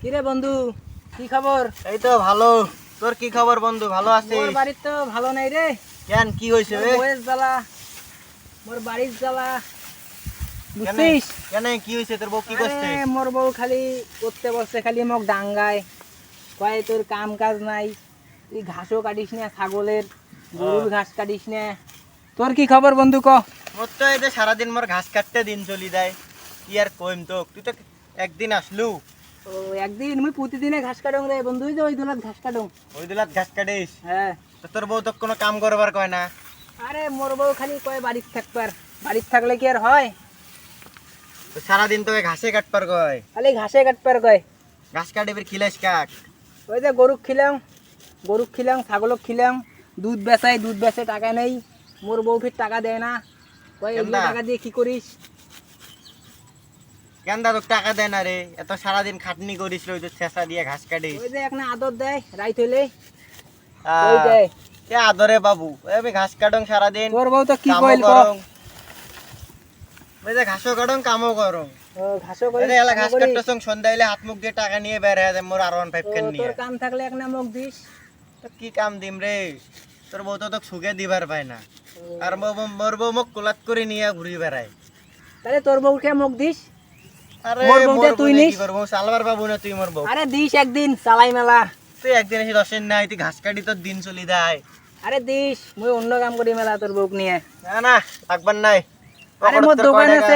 কিরে বন্ধু, কি খবর? এই তো ভালো। তোর কি খবর বন্ধু, ভালো আছিস? মোর বাড়ির তো ভালো নাই রে। কেন, কি হয়েছে মোর রে? বয়েস জ্বালা, মোর বাড়ির জ্বালা, কেন বুঝছিস? কেন কি হয়েছে, তোর বউ কি করছে? আরে মোর বউ খালি করতে বসছে, খালি মোক ডাঙ্গায় কয় তোর কাম কাজ নাই, তুই ঘাসও কাটিস না, ছাগলের গরুর ঘাস কাটিস না। তোর কি খবর বন্ধু ক? মোর তো এই যে সারাদিন মোর ঘাস কাটতে দিন চলি যায়। কি আর কইম তো, তুই তো একদিন আসলু। ও একদিন মুই প্রতিদিনে ঘাস কাটং রে বন্ধু, ওই যে ওই দোলাত ঘাস কাটং। ওই দিলাত ঘাস কাটিস? হ্যাঁ। তো তোর বউ তো কোনো কাম করবার কয় না? আরে মোর বউ খালি কয় বাড়ির থাকবার, বাড়ির থাকলে কি আর হয়? তো সারাদিন তোকে ঘাসে কাটবার কয়? খালি ঘাসে কাটবার কয়। ঘাস কাটিবির খিলাস কাক? ওই যে গরুক খিলাম ছাগলক খিলাম, দুধ বেচাই, দুধ বেচে টাকা নেই, মোর বউ ফির টাকা দেয় না, কয় এগুলো কেননা? টাকা দিয়ে কি করিস? কেন দা তোকে টাকা দেয় না রে? এত সারাদিন খাটনি করিস, ওই তো ছেঁচা দিয়ে ঘাস কাটিস। ওই যে একটা আদর দেয় রাইত হইলে, আহ, ওই দেয়। কে আদরে বাবু, ওই আমি ঘাস কাটং সারাদিন, তোর বউ তো কি কামও কইল ক? করং। ওই যে ঘাসও কাটং, কামও করং। ও ঘাসও করিস, আরে এলা কামও ঘাস করিস। কাটতেছং, সন্ধ্যা হইলে হাত মুখ দিয়ে টাকা নিয়ে বের হয়ে যায় মোর R15 ও, কেন নিয়ে। তোর কাম থাকলে এক না মুখ দিস। তো কি কাম দিম রে? তোর বউ তো তোকে সুখে দিবার পায় না। ও, আর মোর বউ মোক কোলাত করে নিয়ে ঘুরি বেড়ায়। তাহলে তোর বউকে মুখ দিস। আরে মোর বউটা মোর তুই বউ নিস? কি করবো, সালবার বাবু না তুই মোর বউ? আরে দিস একদিন, চালাই মেলা। তুই একদিন এসে দশের নাই, তুই ঘাস কাটি তোর দিন চলি যায়। আরে দিস, মুই অন্য কাম করি মেলা তোর বউক নিয়ে। না না, থাকবার নাই। আরে পকেটে মোর তোর কয় দোকান টাকা? আছে।